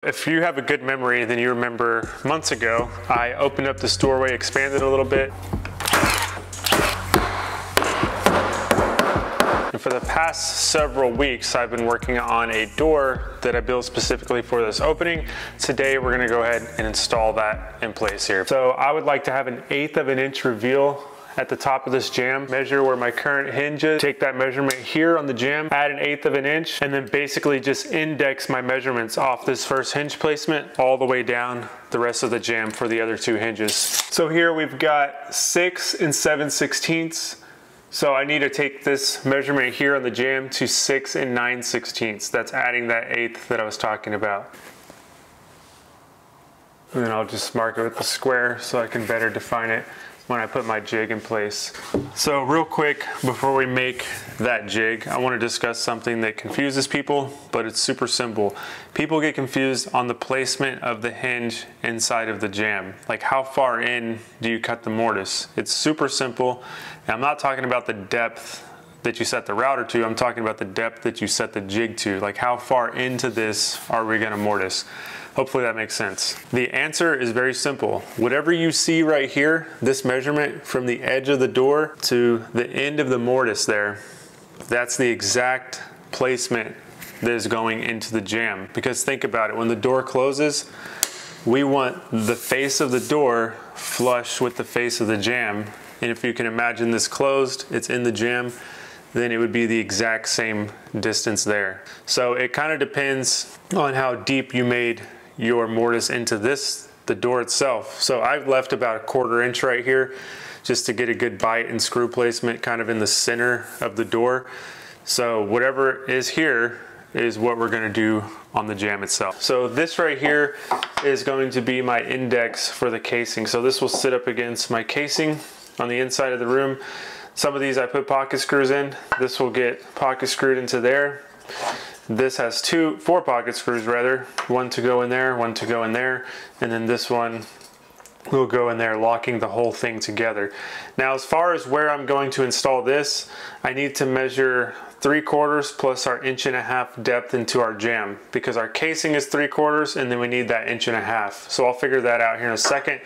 If you have a good memory, then you remember months ago, I opened up this doorway, expanded a little bit. And for the past several weeks, I've been working on a door that I built specifically for this opening. Today, we're gonna go ahead and install that in place here. So I would like to have an 1/8 of an inch reveal at the top of this jamb, measure where my current hinge is, take that measurement here on the jamb, add an 1/8 of an inch, and then basically just index my measurements off this first hinge placement all the way down the rest of the jamb for the other 2 hinges. So here we've got 6 7/16. So I need to take this measurement here on the jamb to 6 9/16. That's adding that 1/8 that I was talking about. And then I'll just mark it with the square so I can better define it when I put my jig in place. So real quick, before we make that jig, I want to discuss something that confuses people, but it's super simple. People get confused on the placement of the hinge inside of the jamb. Like, how far in do you cut the mortise? It's super simple. And I'm not talking about the depth that you set the router to, I'm talking about the depth that you set the jig to. Like, how far into this are we gonna mortise? Hopefully that makes sense. The answer is very simple. Whatever you see right here, this measurement from the edge of the door to the end of the mortise there, that's the exact placement that is going into the jamb. Because think about it, when the door closes, we want the face of the door flush with the face of the jamb. And if you can imagine this closed, it's in the jamb, then it would be the exact same distance there. So it kind of depends on how deep you made your mortise into the door itself. So I've left about 1/4 inch right here just to get a good bite and screw placement kind of in the center of the door. So whatever is here is what we're gonna do on the jamb itself. So this right here is going to be my index for the casing. So this will sit up against my casing on the inside of the room. Some of these I put pocket screws in. This will get pocket screwed into there. This has 4 pocket screws rather. One to go in there, one to go in there, and then this one will go in there, locking the whole thing together. Now, as far as where I'm going to install this, I need to measure 3/4 plus our 1.5 inch depth into our jamb, because our casing is 3/4 and then we need that 1.5 inch. So I'll figure that out here in a second.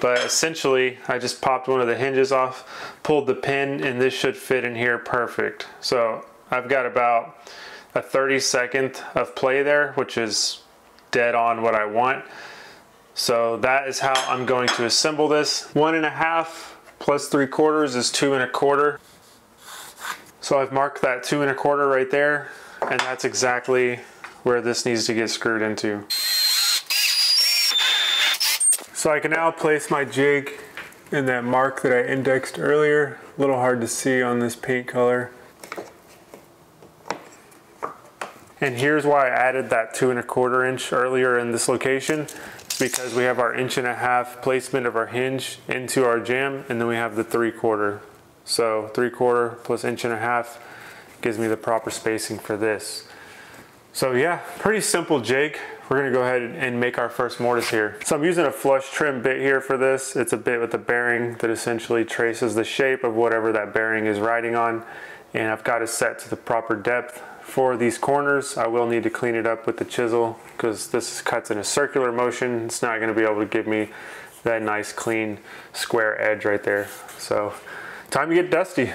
But essentially, I just popped one of the hinges off, pulled the pin, and this should fit in here perfect. So I've got about a 32nd of play there, which is dead on what I want. So that is how I'm going to assemble this. 1.5 plus 3/4 is 2 1/4. So I've marked that 2 1/4 right there, and that's exactly where this needs to get screwed into. So I can now place my jig in that mark that I indexed earlier. A little hard to see on this paint color. And here's why I added that 2 1/4 inch earlier in this location. It's because we have our 1.5 inch placement of our hinge into our jamb, and then we have the 3/4. So 3/4 plus 1.5 inch gives me the proper spacing for this. So yeah, pretty simple jig. We're gonna go ahead and make our first mortise here. So I'm using a flush trim bit here for this. It's a bit with a bearing that essentially traces the shape of whatever that bearing is riding on. And I've got it set to the proper depth. For these corners, I will need to clean it up with the chisel because this cuts in a circular motion. It's not gonna be able to give me that nice clean square edge right there. So time to get dusty.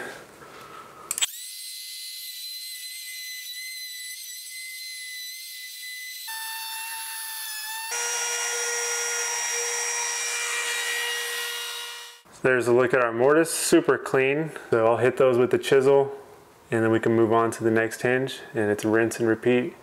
There's a look at our mortise, super clean. So I'll hit those with the chisel and then we can move on to the next hinge, and it's rinse and repeat.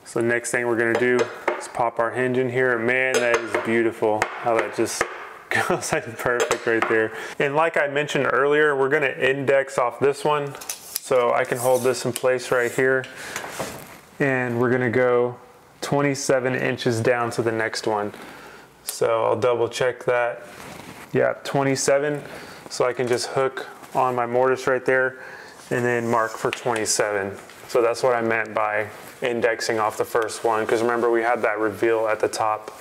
So the next thing we're gonna do is pop our hinge in here. Man, that is beautiful how that just goes like perfect right there. And like I mentioned earlier, we're gonna index off this one. So I can hold this in place right here, and we're gonna go 27 inches down to the next one. So I'll double check that. Yeah, 27. So I can just hook on my mortise right there and then mark for 27. So that's what I meant by indexing off the first one, because remember we had that reveal at the top.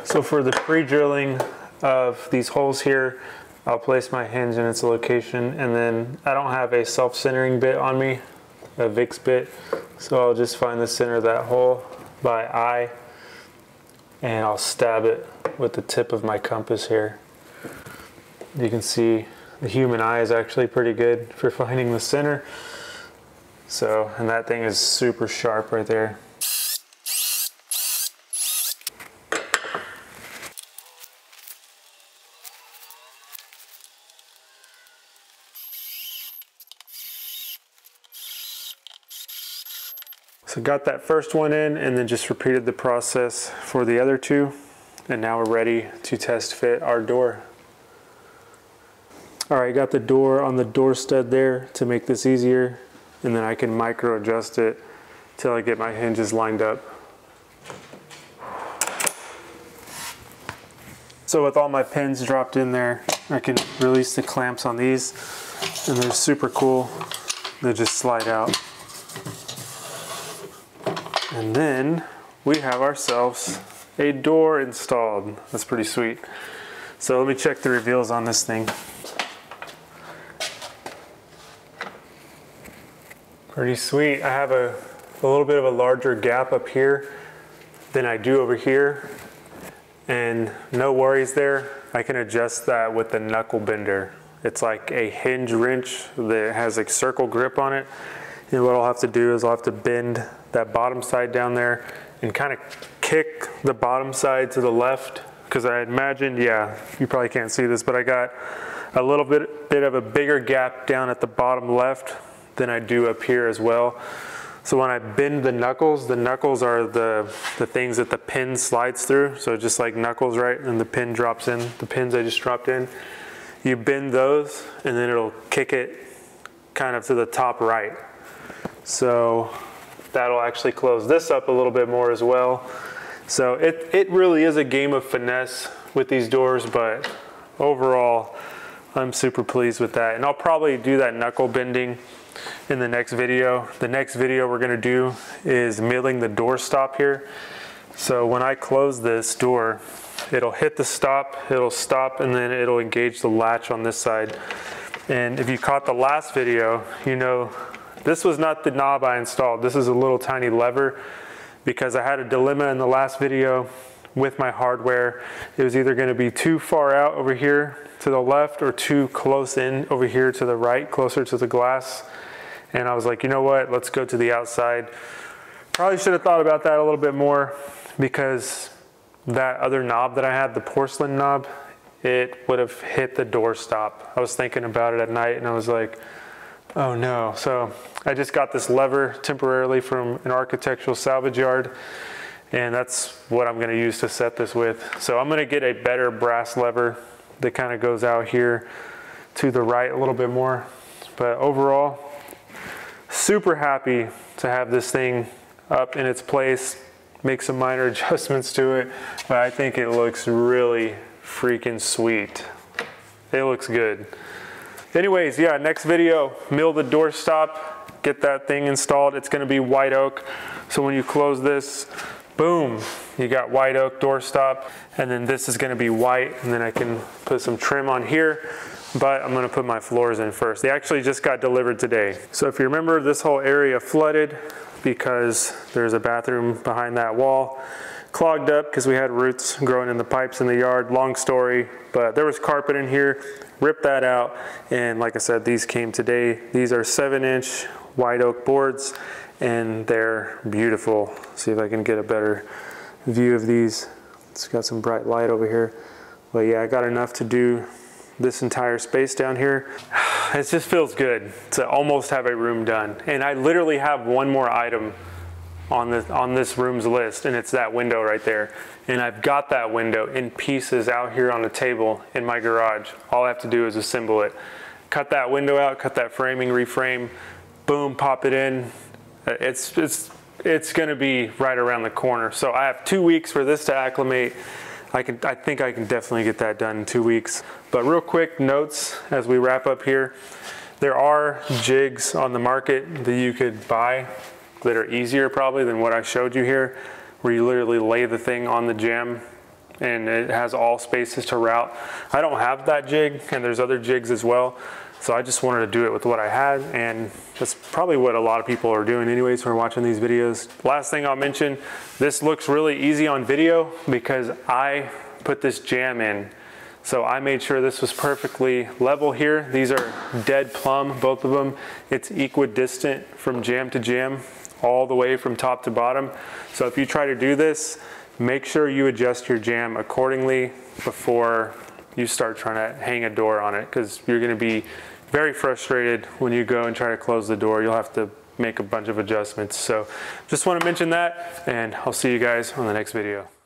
So for the pre-drilling of these holes here, I'll place my hinge in its location, and then I don't have a self-centering bit on me, a Vicks bit, so I'll just find the center of that hole by eye, and I'll stab it with the tip of my compass here. You can see the human eye is actually pretty good for finding the center. So, and that thing is super sharp right there. So got that first one in, and then just repeated the process for the other two. And now we're ready to test fit our door. All right, got the door on the door stud there to make this easier. And then I can micro adjust it till I get my hinges lined up. So with all my pins dropped in there, I can release the clamps on these, and they're super cool. They just slide out. And then we have ourselves a door installed. That's pretty sweet. So let me check the reveals on this thing. Pretty sweet. I have a little bit of a larger gap up here than I do over here. And no worries there. I can adjust that with the knuckle bender. It's like a hinge wrench that has a circle grip on it. And what I'll have to do is I'll have to bend that bottom side down there and kind of kick the bottom side to the left, because I imagined, yeah, you probably can't see this, but I got a little bit of a bigger gap down at the bottom left than I do up here as well. So when I bend the knuckles are the things that the pin slides through. So just like knuckles, right? And the pin drops in, the pins I just dropped in. You bend those and then it'll kick it kind of to the top right. So that'll actually close this up a little bit more as well. So it really is a game of finesse with these doors, but overall, I'm super pleased with that. And I'll probably do that knuckle bending in the next video. The next video we're gonna do is milling the door stop here. So when I close this door, it'll hit the stop, it'll stop, and then it'll engage the latch on this side. And if you caught the last video, you know this was not the knob I installed. This is a little tiny lever, because I had a dilemma in the last video with my hardware. It was either gonna be too far out over here to the left or too close in over here to the right, closer to the glass. And I was like, you know what, let's go to the outside. Probably should have thought about that a little bit more, because that other knob that I had, the porcelain knob, it would have hit the door stop. I was thinking about it at night and I was like, oh no. So I just got this lever temporarily from an architectural salvage yard, and that's what I'm gonna use to set this with. So I'm gonna get a better brass lever that kind of goes out here to the right a little bit more. But overall, super happy to have this thing up in its place, make some minor adjustments to it, but I think it looks really freaking sweet. It looks good. Anyways, yeah, next video, mill the door stop, get that thing installed. It's gonna be white oak. So when you close this, boom, you got white oak door stop, and then this is gonna be white, and then I can put some trim on here, but I'm gonna put my floors in first. They actually just got delivered today. So if you remember, this whole area flooded because there's a bathroom behind that wall. Clogged up because we had roots growing in the pipes in the yard. Long story, but there was carpet in here. Ripped that out, and like I said, these came today. These are 7-inch white oak boards, and they're beautiful. See if I can get a better view of these. It's got some bright light over here. But yeah, I got enough to do this entire space down here. It just feels good to almost have a room done. And I literally have one more item on this room's list, and it's that window right there. And I've got that window in pieces out here on the table in my garage. All I have to do is assemble it. Cut that window out, cut that framing, reframe, boom, pop it in. It's gonna be right around the corner. So I have 2 weeks for this to acclimate. I think I can definitely get that done in 2 weeks. But real quick notes as we wrap up here. There are jigs on the market that you could buy that are easier probably than what I showed you here, where you literally lay the thing on the jamb and it has all spaces to route. I don't have that jig, and there's other jigs as well. So I just wanted to do it with what I had, and that's probably what a lot of people are doing anyways who are watching these videos. Last thing I'll mention, this looks really easy on video because I put this jam in. So I made sure this was perfectly level here. These are dead plumb, both of them. It's equidistant from jam to jam, all the way from top to bottom. So if you try to do this, make sure you adjust your jam accordingly before you start trying to hang a door on it, because you're gonna be very frustrated when you go and try to close the door. You'll have to make a bunch of adjustments. So just want to mention that, and I'll see you guys on the next video.